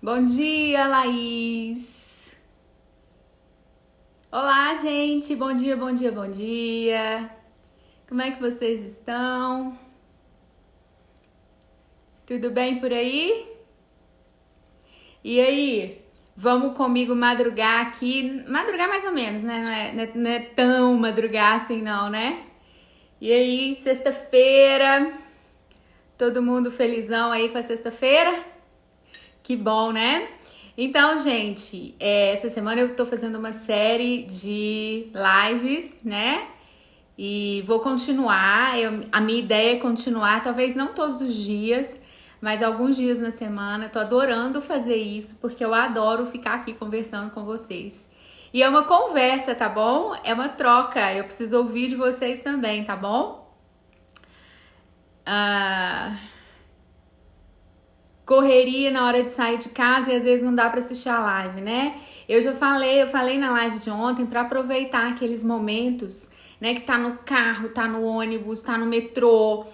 Bom dia, Laís! Olá, gente! Bom dia, bom dia, bom dia! Como é que vocês estão? Tudo bem por aí? E aí, vamos comigo madrugar aqui? Madrugar mais ou menos, né? Não é tão madrugar assim, não, né? E aí, sexta-feira, todo mundo felizão aí com a sexta-feira? Que bom, né? Então, gente, essa semana eu tô fazendo uma série de lives, né? E vou continuar. A minha ideia é continuar, talvez não todos os dias, mas alguns dias na semana. Tô adorando fazer isso, porque eu adoro ficar aqui conversando com vocês. E é uma conversa, tá bom? É uma troca. Eu preciso ouvir de vocês também, tá bom? Ah, correria na hora de sair de casa e às vezes não dá para assistir a live, né? Eu falei na live de ontem para aproveitar aqueles momentos, né, que tá no carro, tá no ônibus, tá no metrô,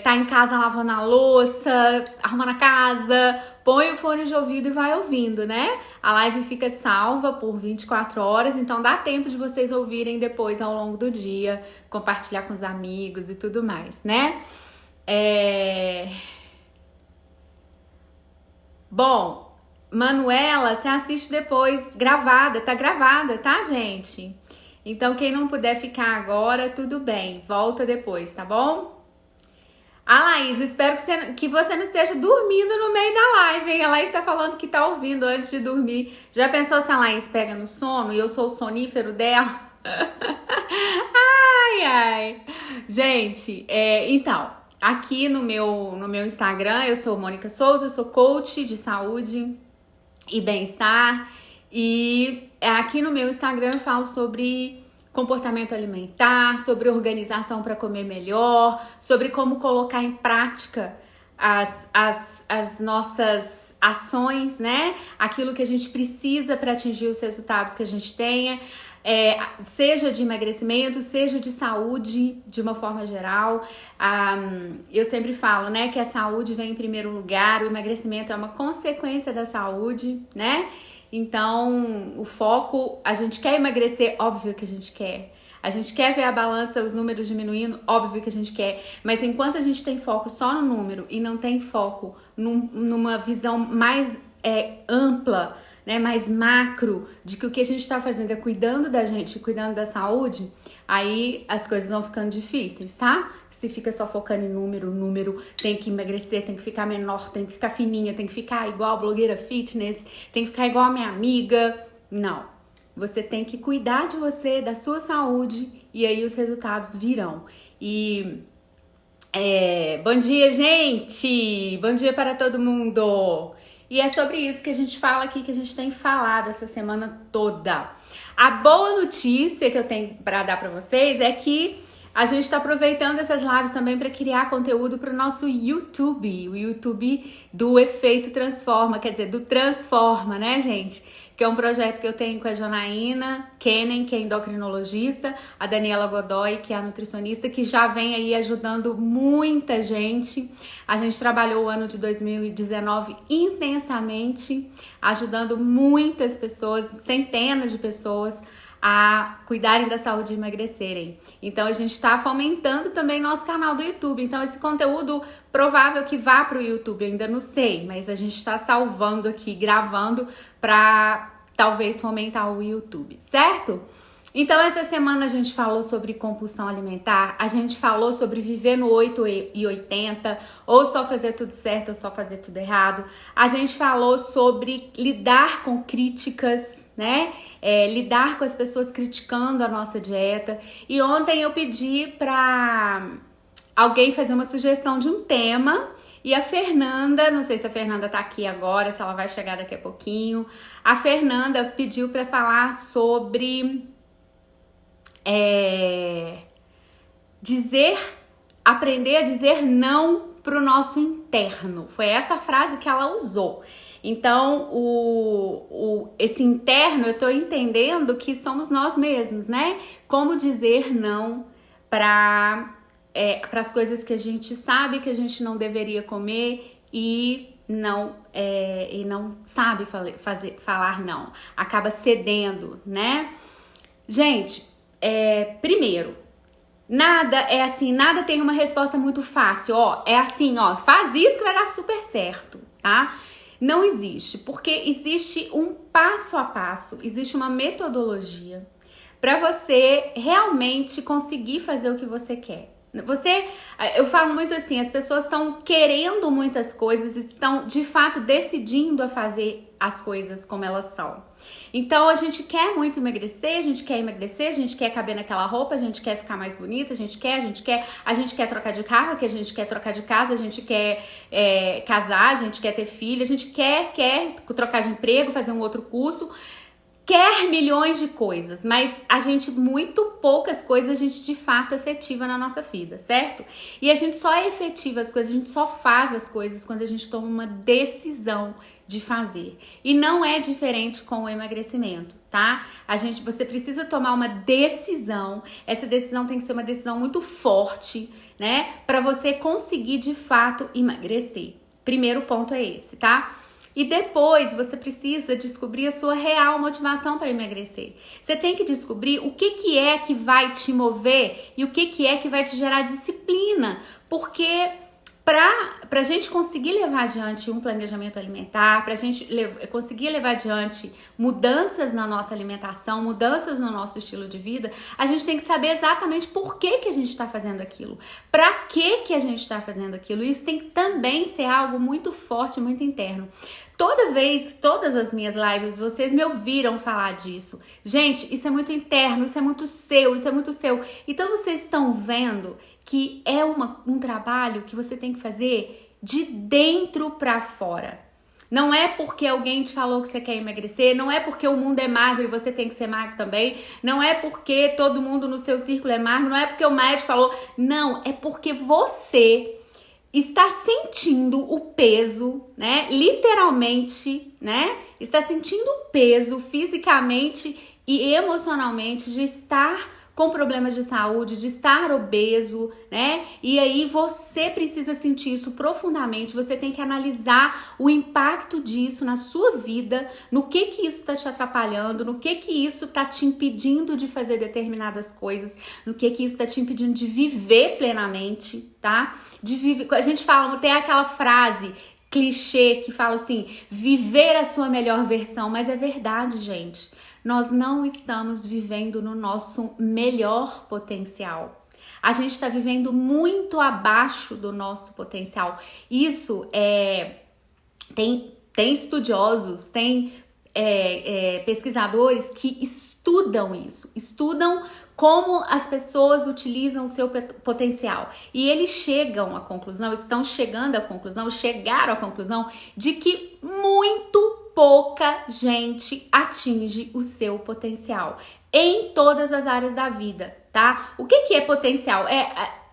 tá em casa lavando a louça, arrumando a casa, põe o fone de ouvido e vai ouvindo, né? A live fica salva por 24 horas, então dá tempo de vocês ouvirem depois ao longo do dia, compartilhar com os amigos e tudo mais, né? É... Bom, Manuela, você assiste depois tá gravada, tá, gente? Então, quem não puder ficar agora, tudo bem, volta depois, tá bom? A Laís, espero que você não esteja dormindo no meio da live, hein? A Laís tá falando que tá ouvindo antes de dormir. Já pensou se a Laís pega no sono e eu sou o sonífero dela? Ai, ai. Gente, então, aqui no meu Instagram, eu sou Mônica Souza, sou coach de saúde e bem-estar. E aqui no meu Instagram eu falo sobre comportamento alimentar, sobre organização para comer melhor, sobre como colocar em prática as nossas ações, né? Aquilo que a gente precisa para atingir os resultados que a gente tenha. Seja de emagrecimento, seja de saúde, de uma forma geral. Eu sempre falo, né, que a saúde vem em primeiro lugar, o emagrecimento é uma consequência da saúde, né? Então, o foco, a gente quer emagrecer, óbvio que a gente quer. A gente quer ver a balança, os números diminuindo, óbvio que a gente quer. Mas enquanto a gente tem foco só no número e não tem foco numa visão mais ampla, né, mais macro, de que o que a gente está fazendo é cuidando da gente, cuidando da saúde, aí as coisas vão ficando difíceis, tá? Se fica só focando em número, tem que emagrecer, tem que ficar menor, tem que ficar fininha, tem que ficar igual a blogueira fitness, tem que ficar igual a minha amiga. Não. Você tem que cuidar de você, da sua saúde, e aí os resultados virão. Bom dia, gente! Bom dia para todo mundo! E é sobre isso que a gente fala aqui, que a gente tem falado essa semana toda. A boa notícia que eu tenho para dar para vocês é que a gente está aproveitando essas lives também para criar conteúdo para o nosso YouTube, o YouTube do Efeito Transforma, quer dizer, do Transforma, né, gente? Que é um projeto que eu tenho com a Janaína Kenen, que é endocrinologista, a Daniela Godoy, que é a nutricionista, que já vem aí ajudando muita gente. A gente trabalhou o ano de 2019 intensamente, ajudando muitas pessoas, centenas de pessoas, a cuidarem da saúde e emagrecerem. Então a gente está fomentando também nosso canal do YouTube. Então esse conteúdo provável que vá para o YouTube, eu ainda não sei, mas a gente está salvando aqui, gravando para talvez fomentar o YouTube, certo? Então essa semana a gente falou sobre compulsão alimentar, a gente falou sobre viver no 8 e 80, ou só fazer tudo certo ou só fazer tudo errado. A gente falou sobre lidar com críticas, né? Lidar com as pessoas criticando a nossa dieta. E ontem eu pedi para alguém fazer uma sugestão de um tema. E a Fernanda, não sei se a Fernanda tá aqui agora, se ela vai chegar daqui a pouquinho. A Fernanda pediu para falar sobre aprender a dizer não pro nosso interno. Foi essa frase que ela usou. Então, esse interno, eu tô entendendo que somos nós mesmos, né? Como dizer não para as coisas que a gente sabe que a gente não deveria comer e não sabe falar não, acaba cedendo, né? Gente, primeiro, nada tem uma resposta muito fácil, é assim, faz isso que vai dar super certo, tá? Não existe, porque existe um passo a passo, existe uma metodologia para você realmente conseguir fazer o que você quer. Eu falo muito assim, as pessoas estão querendo muitas coisas, estão de fato decidindo a fazer as coisas como elas são. Então a gente quer muito emagrecer, a gente quer caber naquela roupa, a gente quer ficar mais bonita, a gente quer trocar de carro, que a gente quer trocar de casa, a gente quer casar, a gente quer ter filho, a gente quer trocar de emprego, fazer um outro curso. Quer milhões de coisas, mas muito poucas coisas a gente de fato efetiva na nossa vida, certo? E a gente só efetiva as coisas, a gente só faz as coisas quando a gente toma uma decisão de fazer. E não é diferente com o emagrecimento, tá? Você precisa tomar uma decisão, essa decisão tem que ser uma decisão muito forte, né? Pra você conseguir de fato emagrecer. Primeiro ponto é esse, tá? E depois você precisa descobrir a sua real motivação para emagrecer. Você tem que descobrir o que é que vai te mover e o que é que vai te gerar disciplina. Porque pra gente conseguir levar adiante um planejamento alimentar, pra gente conseguir levar adiante mudanças na nossa alimentação, mudanças no nosso estilo de vida, a gente tem que saber exatamente por que a gente está fazendo aquilo. Pra que a gente está fazendo aquilo. Isso tem que também ser algo muito forte, muito interno. Todas as minhas lives, vocês me ouviram falar disso. Gente, isso é muito interno, isso é muito seu, isso é muito seu. Então vocês estão vendo que é um trabalho que você tem que fazer de dentro pra fora. Não é porque alguém te falou que você quer emagrecer, não é porque o mundo é magro e você tem que ser magro também, não é porque todo mundo no seu círculo é magro, não é porque o médico falou, não, é porque você está sentindo o peso, né? Literalmente, né? Está sentindo o peso fisicamente e emocionalmente de estar com problemas de saúde, de estar obeso, né? E aí você precisa sentir isso profundamente, você tem que analisar o impacto disso na sua vida, no que isso está te atrapalhando, no que isso está te impedindo de fazer determinadas coisas, no que isso está te impedindo de viver plenamente, tá? A gente fala, tem aquela frase clichê que fala assim, viver a sua melhor versão, mas é verdade, gente. Nós não estamos vivendo no nosso melhor potencial. A gente está vivendo muito abaixo do nosso potencial. Isso tem estudiosos, tem pesquisadores que estudam isso, estudam como as pessoas utilizam o seu potencial. E eles chegaram à conclusão de que muito pouca gente atinge o seu potencial em todas as áreas da vida, tá? O que é potencial?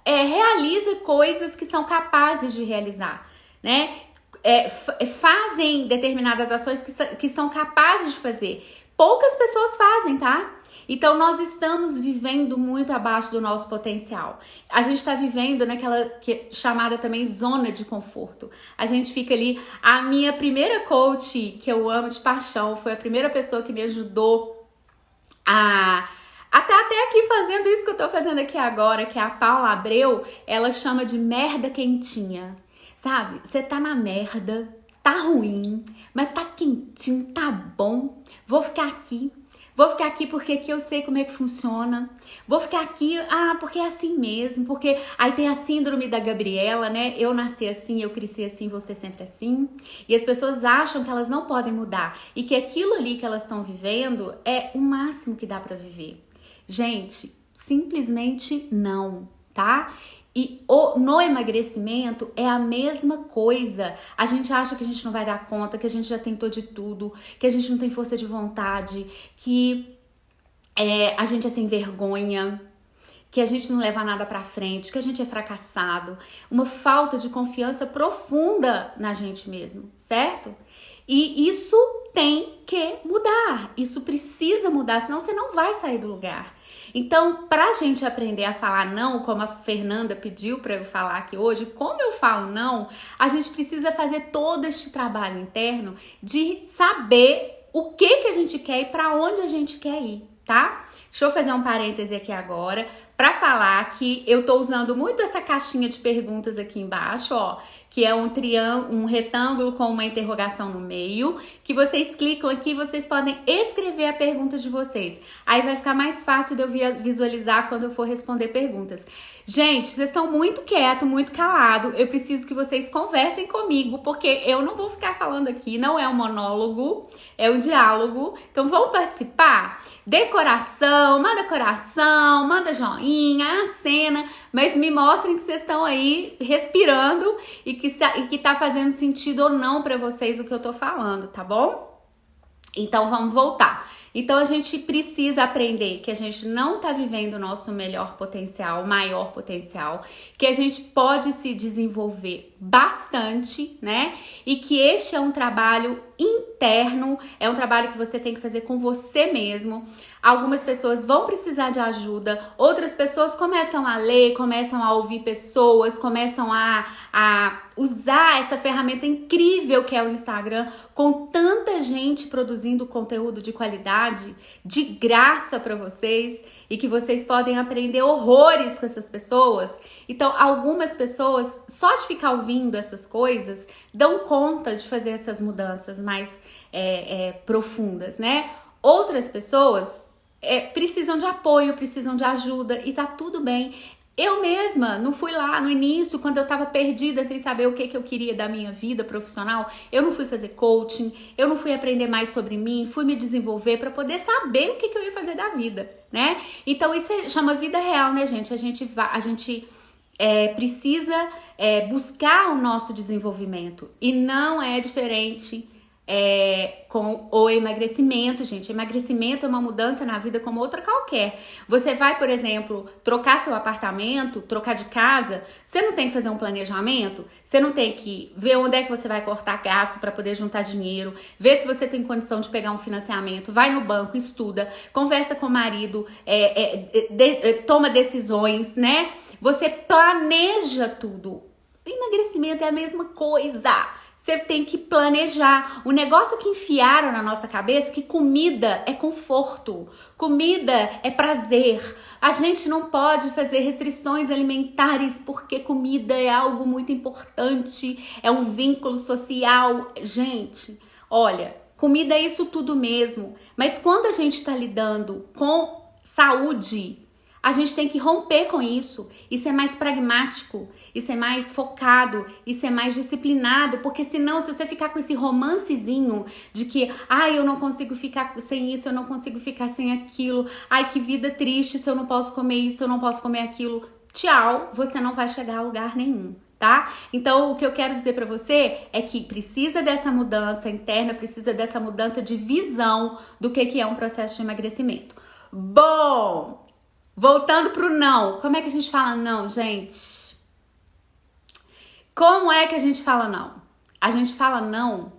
Realiza coisas que são capazes de realizar, né? Fazem determinadas ações que são capazes de fazer. Poucas pessoas fazem, tá? Então, nós estamos vivendo muito abaixo do nosso potencial. A gente está vivendo naquela chamada também zona de conforto. A gente fica ali. A minha primeira coach, que eu amo de paixão, foi a primeira pessoa que me ajudou a... Até aqui fazendo isso que eu tô fazendo aqui agora, que é a Paula Abreu, ela chama de merda quentinha. Sabe? Você tá na merda, tá ruim, mas tá quentinho, tá bom. Vou ficar aqui porque aqui eu sei como é que funciona. Vou ficar aqui, porque é assim mesmo. Porque aí tem a síndrome da Gabriela, né? Eu nasci assim, eu cresci assim, vou ser sempre assim. E as pessoas acham que elas não podem mudar. E que aquilo ali que elas estão vivendo é o máximo que dá pra viver. Gente, simplesmente não, tá? E no emagrecimento é a mesma coisa. A gente acha que a gente não vai dar conta, que a gente já tentou de tudo, que a gente não tem força de vontade, que a gente é sem vergonha, que a gente não leva nada pra frente, que a gente é fracassado. Uma falta de confiança profunda na gente mesmo, certo? E isso tem que mudar, isso precisa mudar, senão você não vai sair do lugar. Então, pra gente aprender a falar não, como a Fernanda pediu para eu falar aqui hoje, como eu falo não, a gente precisa fazer todo este trabalho interno de saber o que a gente quer e para onde a gente quer ir, tá? Deixa eu fazer um parêntese aqui agora para falar que eu tô usando muito essa caixinha de perguntas aqui embaixo, ó, que é um triângulo, um retângulo com uma interrogação no meio, que vocês clicam aqui, vocês podem escrever a pergunta de vocês. Aí vai ficar mais fácil de eu visualizar quando eu for responder perguntas. Gente, vocês estão muito quietos, muito calados. Eu preciso que vocês conversem comigo, porque eu não vou ficar falando aqui, não é um monólogo, é um diálogo. Então vamos participar? Dê coração, manda joinha, acena, mas me mostrem que vocês estão aí respirando e que tá fazendo sentido ou não pra vocês o que eu tô falando, tá bom? Então vamos voltar. Então a gente precisa aprender que a gente não tá vivendo o nosso melhor potencial, maior potencial, que a gente pode se desenvolver bastante, né? E que este é um trabalho interno, é um trabalho que você tem que fazer com você mesmo. Algumas pessoas vão precisar de ajuda, outras pessoas começam a ler, começam a ouvir pessoas, começam a usar essa ferramenta incrível que é o Instagram, com tanta gente produzindo conteúdo de qualidade, de graça para vocês, e que vocês podem aprender horrores com essas pessoas. Então, algumas pessoas, só de ficar ouvindo essas coisas, dão conta de fazer essas mudanças mais profundas, né? Outras pessoas precisam de apoio, precisam de ajuda e tá tudo bem. Eu mesma não fui lá no início, quando eu tava perdida, sem saber o que eu queria da minha vida profissional. Eu não fui fazer coaching, eu não fui aprender mais sobre mim, fui me desenvolver para poder saber o que eu ia fazer da vida, né? Então isso chama vida real, né, gente? A gente precisa buscar o nosso desenvolvimento e não é diferente com o emagrecimento, gente. Emagrecimento é uma mudança na vida como outra qualquer. Você vai, por exemplo, trocar seu apartamento, trocar de casa, você não tem que fazer um planejamento, você não tem que ver onde é que você vai cortar gasto para poder juntar dinheiro, ver se você tem condição de pegar um financiamento, vai no banco, estuda, conversa com o marido, toma decisões, né? Você planeja tudo. Emagrecimento é a mesma coisa. Você tem que planejar. O negócio que enfiaram na nossa cabeça é que comida é conforto, comida é prazer. A gente não pode fazer restrições alimentares porque comida é algo muito importante, é um vínculo social. Gente, olha, comida é isso tudo mesmo, mas quando a gente está lidando com saúde, a gente tem que romper com isso e ser mais pragmático, e ser mais focado, e ser mais disciplinado, porque senão, se você ficar com esse romancezinho de que, ai, eu não consigo ficar sem isso, eu não consigo ficar sem aquilo, ai, que vida triste se eu não posso comer isso, eu não posso comer aquilo, tchau, você não vai chegar a lugar nenhum. Tá? Então, o que eu quero dizer pra você é que precisa dessa mudança interna, precisa dessa mudança de visão do que é um processo de emagrecimento. Bom, voltando pro não. Como é que a gente fala não, gente? Como é que a gente fala não? A gente fala não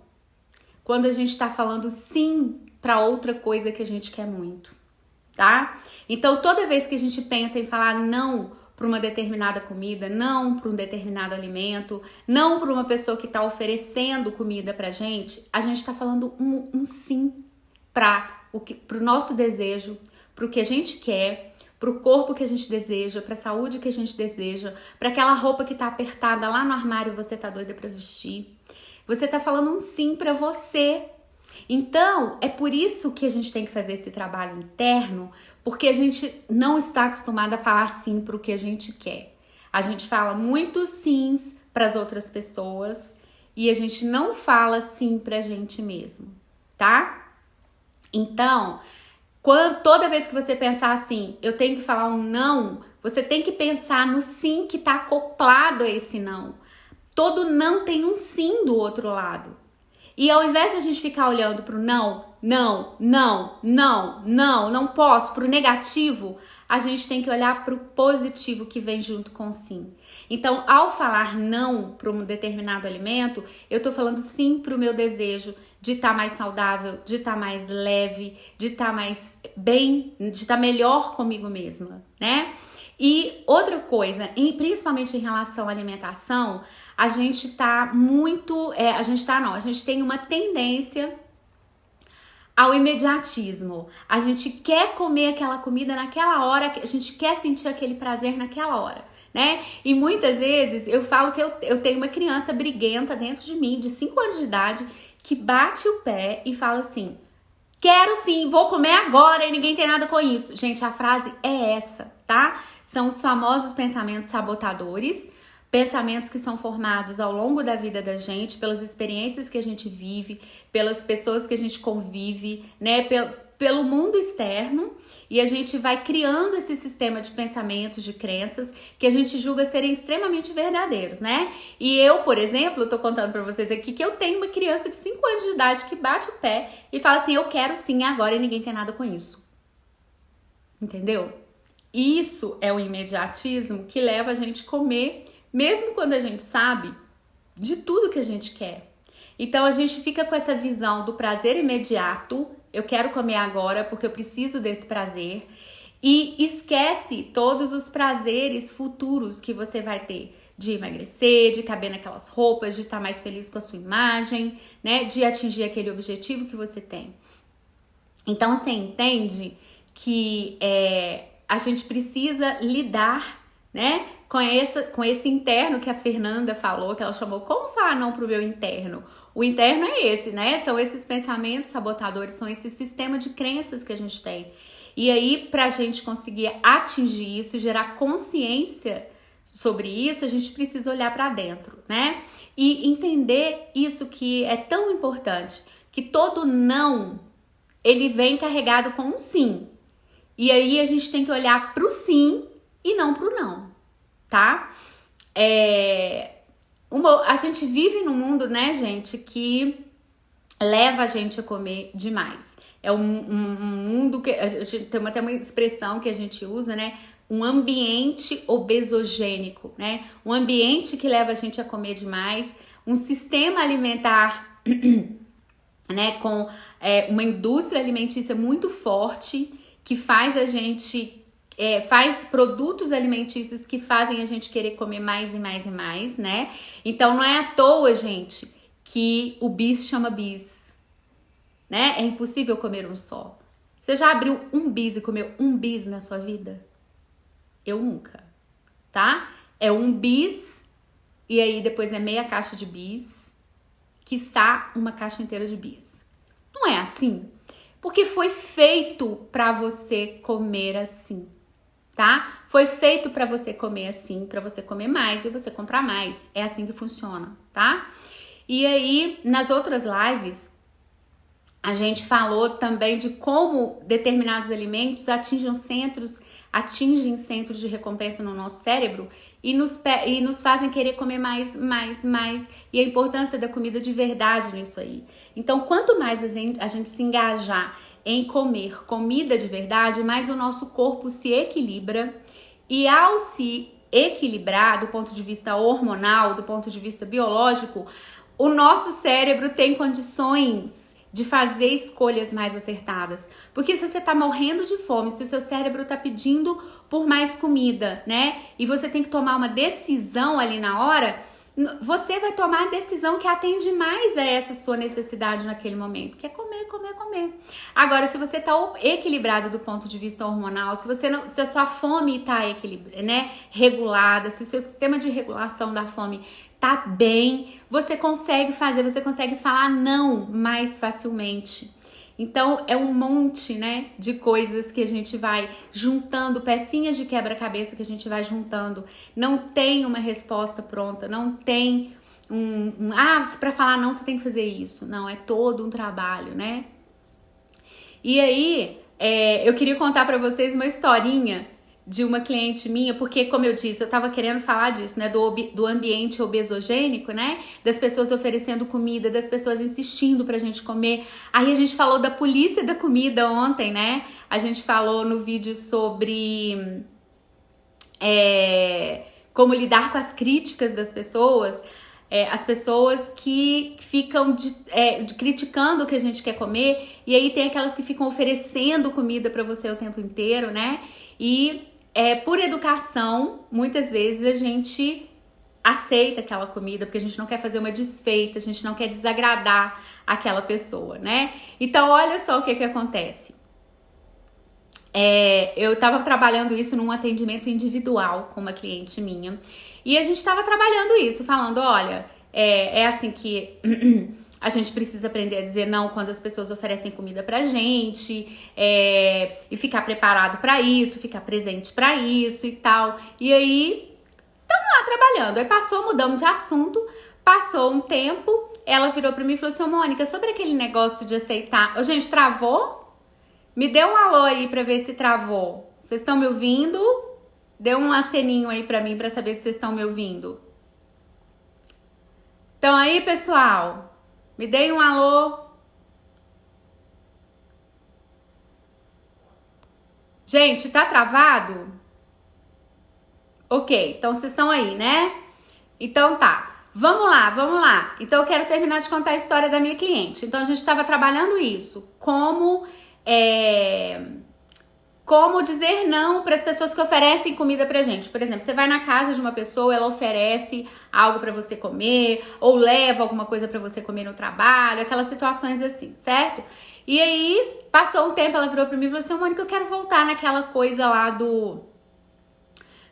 quando a gente tá falando sim pra outra coisa que a gente quer muito, tá? Então, toda vez que a gente pensa em falar não para uma determinada comida, não para um determinado alimento, não para uma pessoa que está oferecendo comida pra gente, a gente está falando um sim para o nosso desejo, para o que a gente quer, para o corpo que a gente deseja, para a saúde que a gente deseja, para aquela roupa que está apertada lá no armário e você tá doida para vestir. Você tá falando um sim para você. Então, é por isso que a gente tem que fazer esse trabalho interno, porque a gente não está acostumado a falar sim para o que a gente quer. A gente fala muitos sims para as outras pessoas e a gente não fala sim para a gente mesmo, tá? Então, toda vez que você pensar assim, eu tenho que falar um não, você tem que pensar no sim que está acoplado a esse não. Todo não tem um sim do outro lado. E ao invés de a gente ficar olhando pro não não posso, pro negativo, a gente tem que olhar pro positivo que vem junto com o sim. Então, ao falar não para um determinado alimento, eu tô falando sim pro meu desejo de estar mais saudável, de estar mais leve, de estar mais bem, de estar melhor comigo mesma, né? E outra coisa, principalmente em relação à alimentação, a gente tem uma tendência ao imediatismo. A gente quer comer aquela comida naquela hora, a gente quer sentir aquele prazer naquela hora, né? E muitas vezes eu falo que eu tenho uma criança briguenta dentro de mim, de 5 anos de idade, que bate o pé e fala assim: quero sim, vou comer agora e ninguém tem nada com isso. Gente, a frase é essa, tá? São os famosos pensamentos sabotadores, pensamentos que são formados ao longo da vida da gente, pelas experiências que a gente vive, pelas pessoas que a gente convive, né? Pelo mundo externo, e a gente vai criando esse sistema de pensamentos, de crenças, que a gente julga serem extremamente verdadeiros, né? E eu, por exemplo, tô contando pra vocês aqui que eu tenho uma criança de 5 anos de idade que bate o pé e fala assim: eu quero sim agora, e ninguém tem nada com isso. Entendeu? Isso é o imediatismo que leva a gente a comer, mesmo quando a gente sabe de tudo que a gente quer. Então a gente fica com essa visão do prazer imediato, eu quero comer agora porque eu preciso desse prazer, e esquece todos os prazeres futuros que você vai ter, de emagrecer, de caber naquelas roupas, de estar mais feliz com a sua imagem, né, de atingir aquele objetivo que você tem. Então você entende que a gente precisa lidar, né, com esse interno que a Fernanda falou, que ela chamou como falar não pro meu interno. O interno é esse, né? São esses pensamentos sabotadores, são esse sistema de crenças que a gente tem. E aí, pra gente conseguir atingir isso, gerar consciência sobre isso, a gente precisa olhar pra dentro, né? E entender isso que é tão importante, que todo não, ele vem carregado com um sim. E aí a gente tem que olhar pro sim e não pro não, tá? A gente vive num mundo, né, gente, que leva a gente a comer demais. É um mundo que a gente tem até uma expressão que a gente usa, né? Um ambiente obesogênico, né? Um ambiente que leva a gente a comer demais, um sistema alimentar, né, com uma indústria alimentícia muito forte que faz a gente faz produtos alimentícios que fazem a gente querer comer mais e mais e mais, né? Então não é à toa, gente, que o bis chama bis, né? É impossível comer um só. Você já abriu um bis e comeu um bis na sua vida? Eu nunca, tá? É um bis e aí depois é meia caixa de bis, quiçá uma caixa inteira de bis. Não é assim? Porque foi feito pra você comer assim, tá? Foi feito pra você comer assim, pra você comer mais e você comprar mais. É assim que funciona, tá? E aí, nas outras lives, a gente falou também de como determinados alimentos atingem centros de recompensa no nosso cérebro e nos fazem querer comer mais, e a importância da comida de verdade nisso aí. Então, quanto mais a gente se engajar em comer comida de verdade, mais o nosso corpo se equilibra, e ao se equilibrar do ponto de vista hormonal, do ponto de vista biológico, o nosso cérebro tem condições de fazer escolhas mais acertadas. Porque se você tá morrendo de fome, se o seu cérebro tá pedindo por mais comida, né? E você tem que tomar uma decisão ali na hora, você vai tomar a decisão que atende mais a essa sua necessidade naquele momento, que é comer, comer, comer. Agora, se você tá equilibrado do ponto de vista hormonal, se a sua fome tá né, regulada, se o seu sistema de regulação da fome tá bem, você consegue falar não mais facilmente. Então, é um monte, né, de coisas que a gente vai juntando, pecinhas de quebra-cabeça que a gente vai juntando. Não tem uma resposta pronta, não tem pra falar não você tem que fazer isso. Não, é todo um trabalho, né? E aí, eu queria contar pra vocês uma historinha de uma cliente minha, porque, como eu disse, eu tava querendo falar disso, né, do ambiente obesogênico, né, das pessoas oferecendo comida, das pessoas insistindo pra gente comer. Aí a gente falou da polícia da comida ontem, né, a gente falou no vídeo sobre como lidar com as críticas das pessoas, as pessoas que ficam criticando o que a gente quer comer, e aí tem aquelas que ficam oferecendo comida pra você o tempo inteiro, né, e por educação, muitas vezes a gente aceita aquela comida porque a gente não quer fazer uma desfeita, a gente não quer desagradar aquela pessoa, né? Então, olha só o que acontece. Eu tava trabalhando isso num atendimento individual com uma cliente minha, e a gente tava trabalhando isso, falando, olha, é assim que a gente precisa aprender a dizer não quando as pessoas oferecem comida pra gente, e ficar preparado pra isso, ficar presente pra isso e tal. E aí, estamos lá trabalhando. Aí mudamos de assunto, passou um tempo, ela virou pra mim e falou assim, ô Mônica, sobre aquele negócio de aceitar... Ô, gente, travou? Me dê um alô aí pra ver se travou. Vocês estão me ouvindo? Dê um aceninho aí pra mim pra saber se vocês estão me ouvindo. Então aí, pessoal... Me deem um alô. Gente, tá travado? Ok, então vocês estão aí, né? Então tá, vamos lá. Então eu quero terminar de contar a história da minha cliente. Então a gente estava trabalhando isso, como dizer não para as pessoas que oferecem comida pra gente. Por exemplo, você vai na casa de uma pessoa, ela oferece algo para você comer, ou leva alguma coisa para você comer no trabalho, aquelas situações assim, certo? E aí, passou um tempo, ela virou para mim e falou assim, Mônica, eu quero voltar naquela coisa lá do...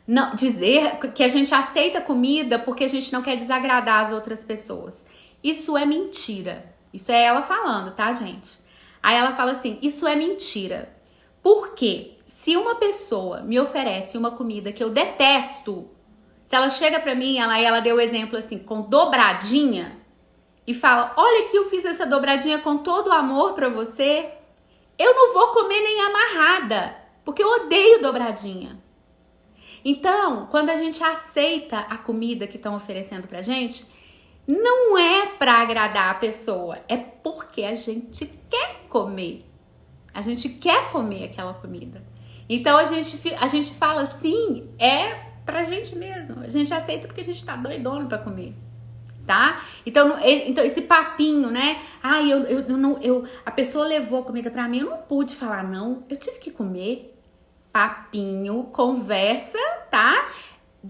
Não, dizer que a gente aceita comida porque a gente não quer desagradar as outras pessoas. Isso é mentira. Isso é ela falando, tá, gente? Aí ela fala assim, isso é mentira. Por quê? Se uma pessoa me oferece uma comida que eu detesto, se ela chega pra mim, ela deu o exemplo assim, com dobradinha, e fala, olha aqui, eu fiz essa dobradinha com todo o amor pra você, eu não vou comer nem amarrada, porque eu odeio dobradinha. Então, quando a gente aceita a comida que estão oferecendo pra gente, não é pra agradar a pessoa, é porque a gente quer comer. A gente quer comer aquela comida. Então a gente fala assim, pra gente mesmo. A gente aceita porque a gente tá doidona pra comer, tá? Então esse papinho, né? A pessoa levou comida pra mim, eu não pude falar não, eu tive que comer. Papinho, conversa, tá?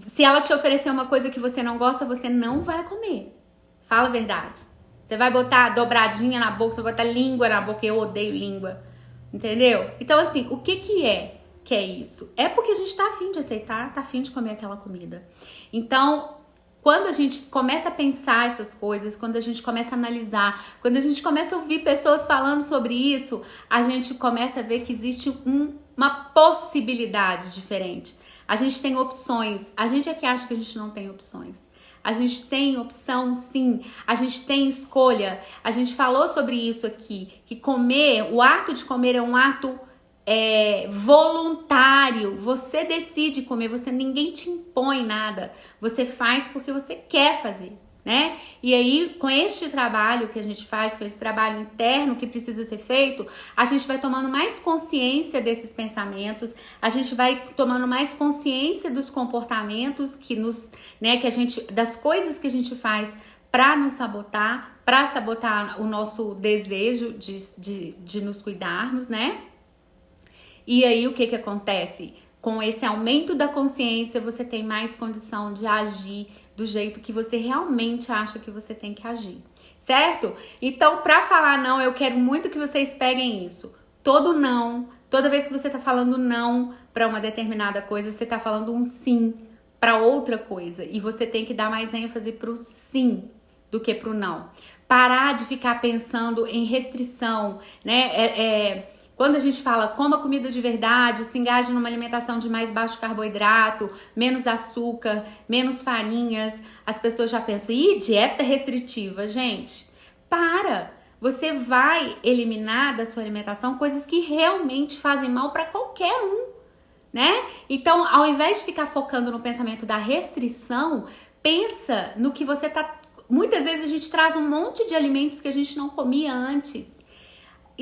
Se ela te oferecer uma coisa que você não gosta, você não vai comer. Fala a verdade. Você vai botar dobradinha na boca, você vai botar língua na boca, eu odeio língua. Entendeu? Então, assim, o que é isso? É porque a gente tá afim de aceitar, tá afim de comer aquela comida. Então, quando a gente começa a pensar essas coisas, quando a gente começa a analisar, quando a gente começa a ouvir pessoas falando sobre isso, a gente começa a ver que existe uma possibilidade diferente. A gente tem opções. A gente é que acha que a gente não tem opções. A gente tem opção, sim. A gente tem escolha. A gente falou sobre isso aqui, que comer, o ato de comer é um ato voluntário. Você decide comer, ninguém te impõe nada. Você faz porque você quer fazer, né? E aí, com este trabalho que a gente faz, com esse trabalho interno que precisa ser feito, a gente vai tomando mais consciência desses pensamentos, a gente vai tomando mais consciência dos comportamentos das coisas que a gente faz para nos sabotar, para sabotar o nosso desejo de nos cuidarmos, né? E aí, o que acontece? Com esse aumento da consciência, você tem mais condição de agir do jeito que você realmente acha que você tem que agir, certo? Então, pra falar não, eu quero muito que vocês peguem isso. Todo não, toda vez que você tá falando não pra uma determinada coisa, você tá falando um sim pra outra coisa. E você tem que dar mais ênfase pro sim do que pro não. Parar de ficar pensando em restrição, né? Quando a gente fala coma comida de verdade, se engaje numa alimentação de mais baixo carboidrato, menos açúcar, menos farinhas, as pessoas já pensam, dieta restritiva, gente, para! Você vai eliminar da sua alimentação coisas que realmente fazem mal para qualquer um. né? Então, ao invés de ficar focando no pensamento da restrição, pensa no que você tá... Muitas vezes a gente traz um monte de alimentos que a gente não comia antes.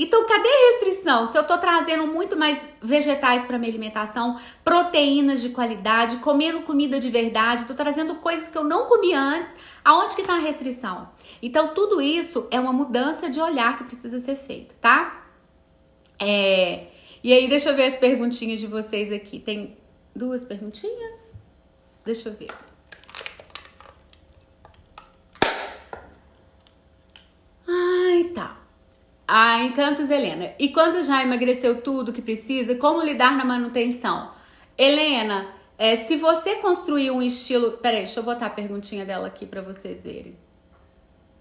Então, cadê a restrição? Se eu tô trazendo muito mais vegetais para minha alimentação, proteínas de qualidade, comendo comida de verdade, tô trazendo coisas que eu não comia antes, aonde que tá a restrição? Então, tudo isso é uma mudança de olhar que precisa ser feita, tá? E aí, deixa eu ver as perguntinhas de vocês aqui. Tem 2 perguntinhas? Deixa eu ver. Ai, tá. Encantos, Helena. E quando já emagreceu tudo que precisa, como lidar na manutenção? Helena, se você construir um estilo... Peraí, deixa eu botar a perguntinha dela aqui pra vocês verem.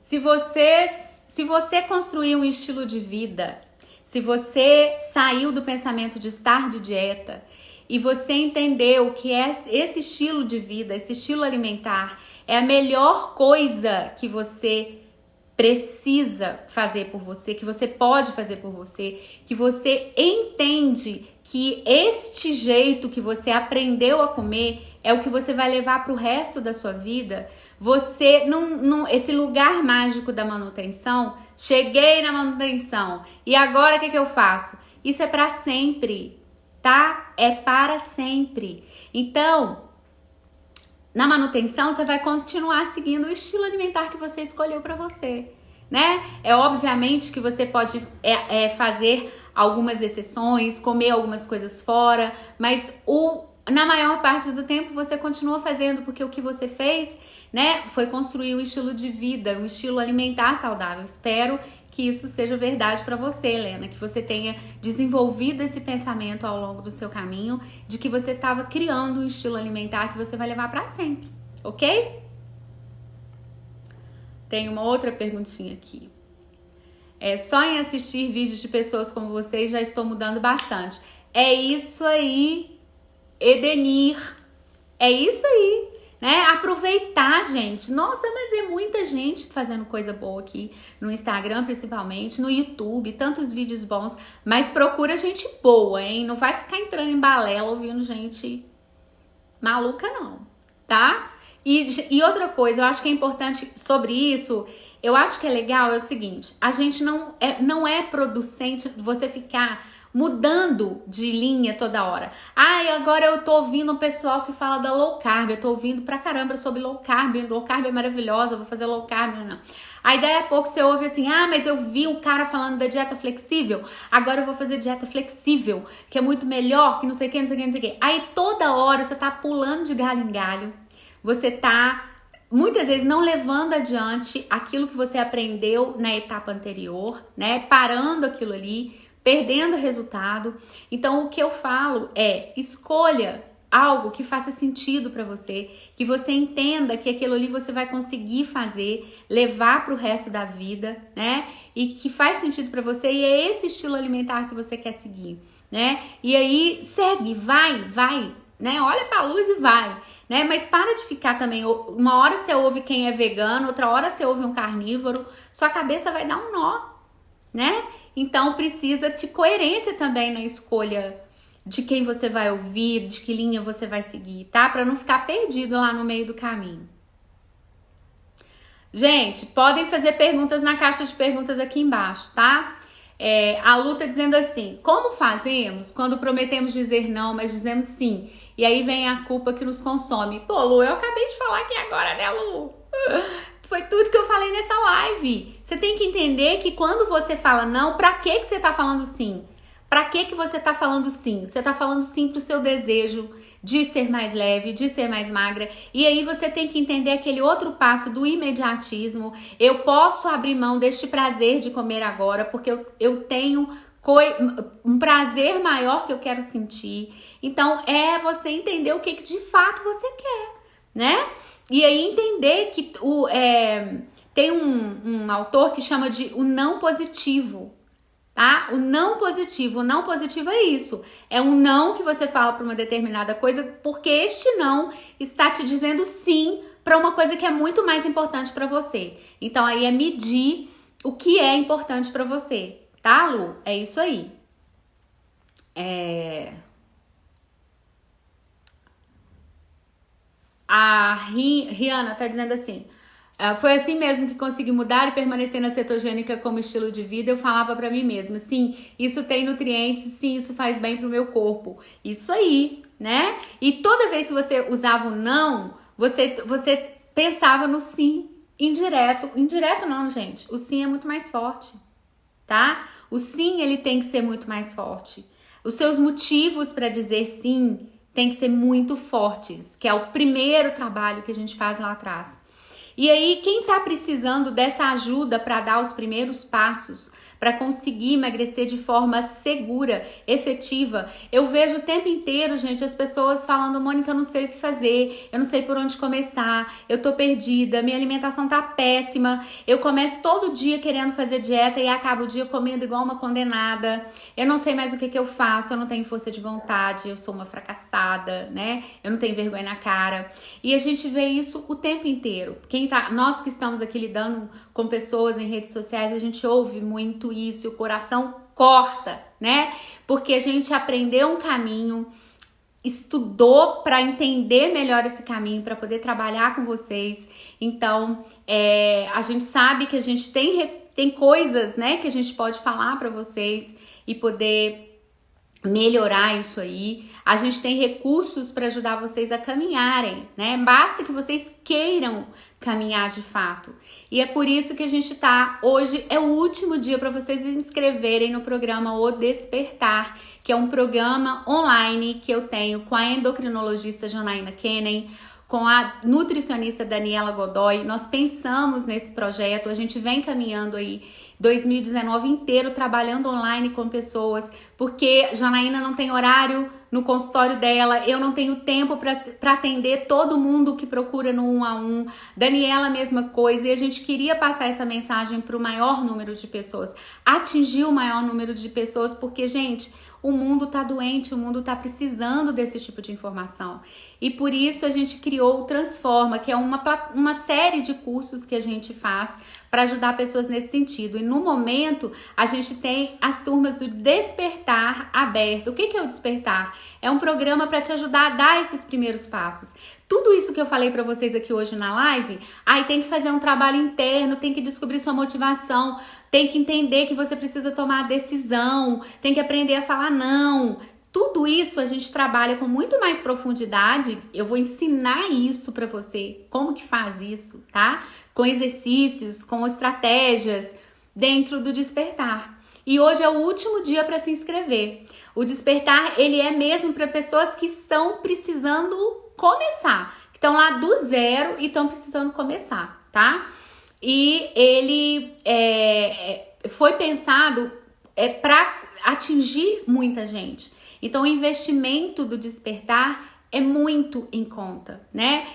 Se você construir um estilo de vida, se você saiu do pensamento de estar de dieta e você entendeu que esse estilo de vida, esse estilo alimentar é a melhor coisa que você precisa fazer por você, que você pode fazer por você, que você entende que este jeito que você aprendeu a comer é o que você vai levar para o resto da sua vida, você esse lugar mágico da manutenção, cheguei na manutenção e agora o que eu faço? Isso é para sempre, tá? É para sempre. Então, na manutenção, você vai continuar seguindo o estilo alimentar que você escolheu para você, né? É obviamente que você pode fazer algumas exceções, comer algumas coisas fora, mas na maior parte do tempo você continua fazendo, porque o que você fez, né, foi construir um estilo de vida, um estilo alimentar saudável. Espero que isso seja verdade para você, Helena, que você tenha desenvolvido esse pensamento ao longo do seu caminho, de que você estava criando um estilo alimentar que você vai levar para sempre, ok? Tem uma outra perguntinha aqui. Só em assistir vídeos de pessoas como vocês já estou mudando bastante. É isso aí, Edenir. É isso aí, né? Aproveitar, gente. Nossa, mas é muita gente fazendo coisa boa aqui no Instagram, principalmente, no YouTube, tantos vídeos bons, mas procura gente boa, hein? Não vai ficar entrando em balela ouvindo gente maluca, não, tá? E outra coisa, eu acho que é importante sobre isso, eu acho que é legal, é o seguinte, a gente não é producente você ficar mudando de linha toda hora. Agora eu tô ouvindo um pessoal que fala da low carb, eu tô ouvindo pra caramba sobre low carb é maravilhosa, eu vou fazer low carb, não. Aí daí a pouco você ouve assim, mas eu vi um cara falando da dieta flexível, agora eu vou fazer dieta flexível, que é muito melhor, que não sei o que, não sei o que, não sei o que. Aí toda hora você tá pulando de galho em galho, você tá muitas vezes não levando adiante aquilo que você aprendeu na etapa anterior, né? Parando aquilo ali, perdendo resultado. Então, o que eu falo é, escolha algo que faça sentido para você, que você entenda que aquilo ali você vai conseguir fazer, levar para o resto da vida, né? E que faz sentido para você e é esse estilo alimentar que você quer seguir, né? E aí, segue, vai, né? Olha para a luz e vai. Né? Mas para de ficar também, uma hora você ouve quem é vegano, outra hora você ouve um carnívoro, sua cabeça vai dar um nó, né? Então precisa de coerência também na escolha de quem você vai ouvir, de que linha você vai seguir, tá? Para não ficar perdido lá no meio do caminho. Gente, podem fazer perguntas na caixa de perguntas aqui embaixo, tá? A Lu tá dizendo assim, como fazemos quando prometemos dizer não, mas dizemos sim? E aí vem a culpa que nos consome. Pô, Lu, eu acabei de falar aqui agora, né, Lu? Foi tudo que eu falei nessa live. Você tem que entender que quando você fala não, pra que você tá falando sim? Pra que você tá falando sim? Você tá falando sim pro seu desejo de ser mais leve, de ser mais magra. E aí você tem que entender aquele outro passo do imediatismo. Eu posso abrir mão deste prazer de comer agora, porque eu tenho um prazer maior que eu quero sentir. Então, é você entender o que de fato você quer, né? E aí entender que tem um autor que chama de o não positivo, tá? O não positivo é isso. É um não que você fala para uma determinada coisa porque este não está te dizendo sim para uma coisa que é muito mais importante para você. Então, aí é medir o que é importante para você, tá, Lu? É isso aí. A Rihanna tá dizendo assim: foi assim mesmo que consegui mudar e permanecer na cetogênica como estilo de vida. Eu falava pra mim mesma, sim, isso tem nutrientes, sim, isso faz bem pro meu corpo. Isso aí, né? E toda vez que você usava o não, você pensava no sim indireto. Indireto não, gente. O sim é muito mais forte, tá? O sim, ele tem que ser muito mais forte. Os seus motivos para dizer sim tem que ser muito fortes, que é o primeiro trabalho que a gente faz lá atrás. E aí, quem tá precisando dessa ajuda para dar os primeiros passos, para conseguir emagrecer de forma segura, efetiva, eu vejo o tempo inteiro, gente, as pessoas falando: Mônica, eu não sei o que fazer, eu não sei por onde começar, eu tô perdida, minha alimentação tá péssima, eu começo todo dia querendo fazer dieta e acabo o dia comendo igual uma condenada, eu não sei mais o que que eu faço, eu não tenho força de vontade, eu sou uma fracassada, né? Eu não tenho vergonha na cara. E a gente vê isso o tempo inteiro. Nós que estamos aqui lidando com pessoas em redes sociais, a gente ouve muito isso e o coração corta, né? Porque a gente aprendeu um caminho, estudou para entender melhor esse caminho, para poder trabalhar com vocês. Então, a gente sabe que a gente tem coisas, né, que a gente pode falar para vocês e poder melhorar isso aí. A gente tem recursos para ajudar vocês a caminharem, né? Basta que vocês queiram caminhar de fato. E é por isso que a gente tá hoje, é o último dia para vocês se inscreverem no programa O Despertar, que é um programa online que eu tenho com a endocrinologista Janaína Kennen, com a nutricionista Daniela Godoy. Nós pensamos nesse projeto, a gente vem caminhando aí 2019 inteiro trabalhando online com pessoas, porque Janaína não tem horário no consultório dela, eu não tenho tempo para atender todo mundo que procura no 1 a 1, Daniela mesma coisa, e a gente queria passar essa mensagem para o maior número de pessoas, atingir o maior número de pessoas, porque, gente, o mundo tá doente, o mundo tá precisando desse tipo de informação. E por isso a gente criou o Transforma, que é uma série de cursos que a gente faz para ajudar pessoas nesse sentido. E no momento a gente tem as turmas do Despertar aberto. O que é o Despertar? É um programa para te ajudar a dar esses primeiros passos. Tudo isso que eu falei para vocês aqui hoje na live, aí tem que fazer um trabalho interno, tem que descobrir sua motivação, tem que entender que você precisa tomar a decisão, tem que aprender a falar não. Tudo isso a gente trabalha com muito mais profundidade. Eu vou ensinar isso para você, como que faz isso, tá? Com exercícios, com estratégias dentro do Despertar. E hoje é o último dia para se inscrever. O Despertar, ele é mesmo para pessoas que estão precisando começar, que estão lá do zero e estão precisando começar, tá? E ele foi pensado para atingir muita gente. Então, o investimento do Despertar é muito em conta, né?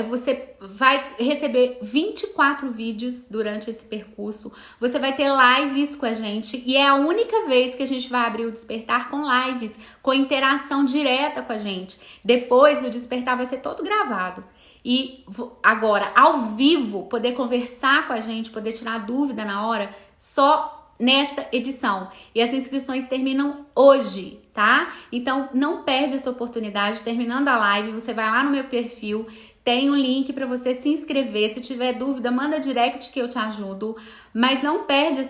Você vai receber 24 vídeos durante esse percurso, você vai ter lives com a gente e é a única vez que a gente vai abrir o Despertar com lives, com interação direta com a gente. Depois, o Despertar vai ser todo gravado. E agora, ao vivo, poder conversar com a gente, poder tirar dúvida na hora, só nessa edição. E as inscrições terminam hoje, tá? Então, não perde essa oportunidade. Terminando a live, você vai lá no meu perfil, tem um link para você se inscrever. Se tiver dúvida, manda direct que eu te ajudo. Mas não perde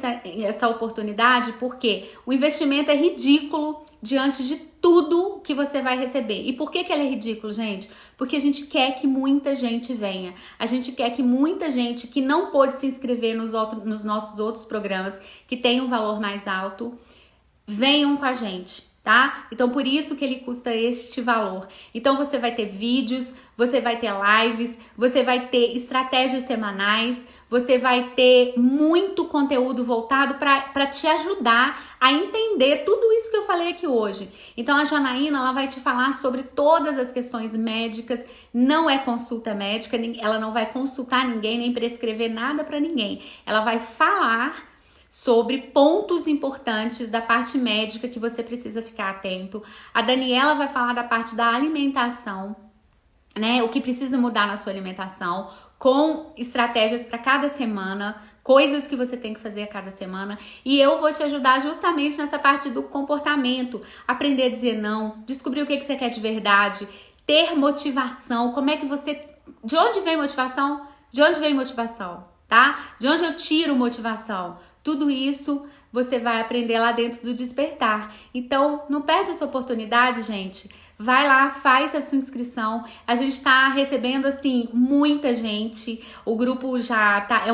essa oportunidade, porque o investimento é ridículo diante de tudo que você vai receber. E por que ele é ridículo, gente? Porque a gente quer que muita gente venha. A gente quer que muita gente que não pôde se inscrever nos nossos outros programas, que tem um valor mais alto, venham com a gente, tá? Então, por isso que ele custa este valor. Então, você vai ter vídeos, você vai ter lives, você vai ter estratégias semanais, você vai ter muito conteúdo voltado para te ajudar a entender tudo isso que eu falei aqui hoje. Então, a Janaína, ela vai te falar sobre todas as questões médicas, não é consulta médica, ela não vai consultar ninguém, nem prescrever nada para ninguém. Ela vai falar sobre pontos importantes da parte médica que você precisa ficar atento. A Daniela vai falar da parte da alimentação, né? O que precisa mudar na sua alimentação, com estratégias para cada semana, coisas que você tem que fazer a cada semana. E eu vou te ajudar justamente nessa parte do comportamento, aprender a dizer não, descobrir o que você quer de verdade, ter motivação. Como é que você... De onde vem motivação? De onde vem motivação, tá? De onde eu tiro motivação? Tudo isso você vai aprender lá dentro do Despertar. Então, não perde essa oportunidade, gente. Vai lá, faz a sua inscrição. A gente tá recebendo, assim, muita gente. O grupo já tá...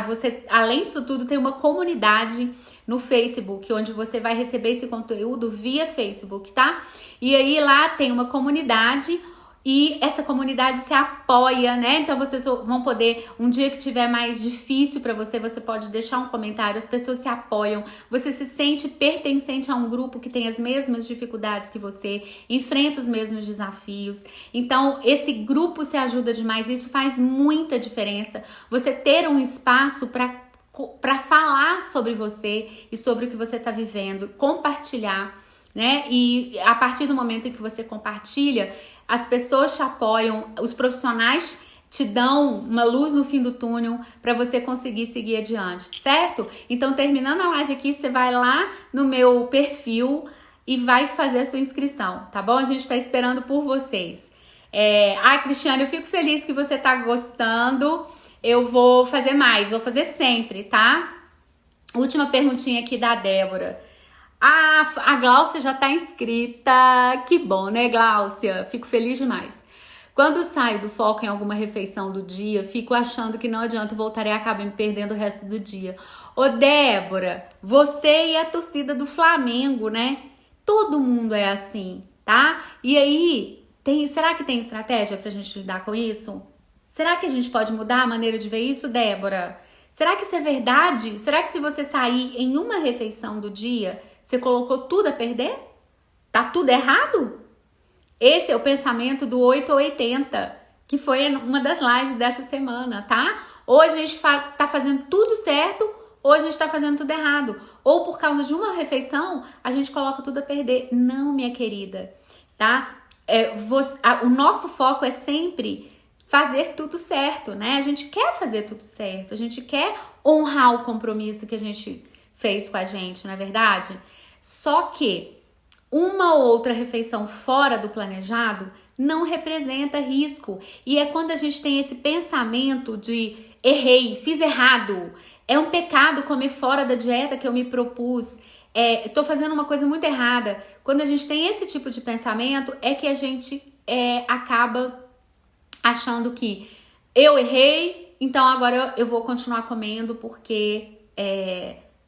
você, além disso tudo, tem uma comunidade no Facebook, onde você vai receber esse conteúdo via Facebook, tá? E aí lá tem uma comunidade e essa comunidade se apoia, né? Então vocês vão poder, um dia que tiver mais difícil pra você, você pode deixar um comentário, as pessoas se apoiam, você se sente pertencente a um grupo que tem as mesmas dificuldades que você, enfrenta os mesmos desafios. Então esse grupo se ajuda demais, isso faz muita diferença. Você ter um espaço para falar sobre você e sobre o que você está vivendo, compartilhar, né? E a partir do momento em que você compartilha, as pessoas te apoiam, os profissionais te dão uma luz no fim do túnel para você conseguir seguir adiante, certo? Então, terminando a live aqui, você vai lá no meu perfil e vai fazer a sua inscrição, tá bom? A gente está esperando por vocês. Cristiane, eu fico feliz que você tá gostando. Eu vou fazer mais, vou fazer sempre, tá? Última perguntinha aqui da Débora. A Gláucia já tá inscrita. Que bom, né, Gláucia? Fico feliz demais. Quando saio do foco em alguma refeição do dia, fico achando que não adianta voltar e acabo me perdendo o resto do dia. Ô, Débora, você e a torcida do Flamengo, né? Todo mundo é assim, tá? E aí, será que tem estratégia pra gente lidar com isso? Será que a gente pode mudar a maneira de ver isso, Débora? Será que isso é verdade? Será que se você sair em uma refeição do dia, você colocou tudo a perder? Tá tudo errado? Esse é o pensamento do 8 ou 80, que foi uma das lives dessa semana, tá? Ou a gente tá fazendo tudo certo, ou a gente tá fazendo tudo errado. Ou por causa de uma refeição, a gente coloca tudo a perder. Não, minha querida, tá? O nosso foco é sempre fazer tudo certo, né? A gente quer fazer tudo certo, a gente quer honrar o compromisso que a gente fez com a gente, não é verdade? Só que uma ou outra refeição fora do planejado não representa risco. E é quando a gente tem esse pensamento de errei, fiz errado, é um pecado comer fora da dieta que eu me propus, tô fazendo uma coisa muito errada. Quando a gente tem esse tipo de pensamento, é que a gente acaba achando que eu errei, então agora eu vou continuar comendo porque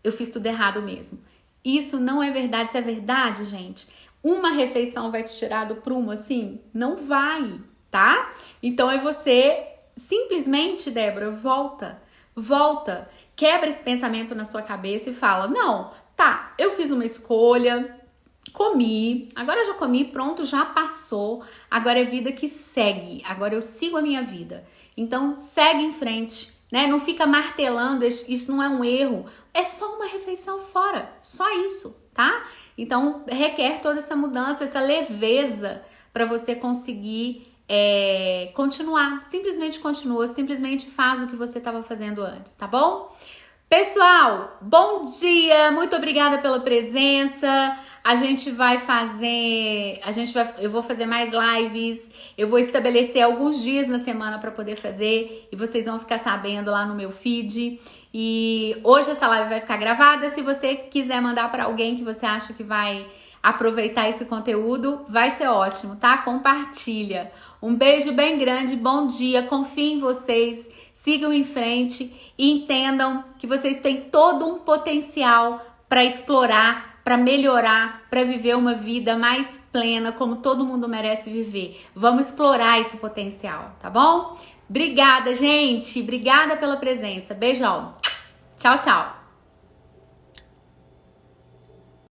eu fiz tudo errado mesmo. Isso não é verdade. Isso é verdade, gente? Uma refeição vai te tirar do prumo assim? Não vai, tá? Então é você simplesmente, Débora, volta, quebra esse pensamento na sua cabeça e fala, não, tá, eu fiz uma escolha, comi, agora já comi, pronto, já passou, agora é vida que segue, agora eu sigo a minha vida. Então segue em frente, né? Não fica martelando, isso não é um erro, é só uma refeição fora, só isso, tá? Então requer toda essa mudança, essa leveza para você conseguir continuar. Simplesmente continua, simplesmente faz o que você estava fazendo antes, tá bom? Pessoal, bom dia, muito obrigada pela presença. Eu vou fazer mais lives, eu vou estabelecer alguns dias na semana para poder fazer e vocês vão ficar sabendo lá no meu feed. E hoje essa live vai ficar gravada, se você quiser mandar para alguém que você acha que vai aproveitar esse conteúdo, vai ser ótimo, tá? Compartilha. Um beijo bem grande, bom dia, confio em vocês, sigam em frente e entendam que vocês têm todo um potencial para explorar, para melhorar, para viver uma vida mais plena, como todo mundo merece viver. Vamos explorar esse potencial, tá bom? Obrigada, gente. Obrigada pela presença. Beijão. Tchau, tchau.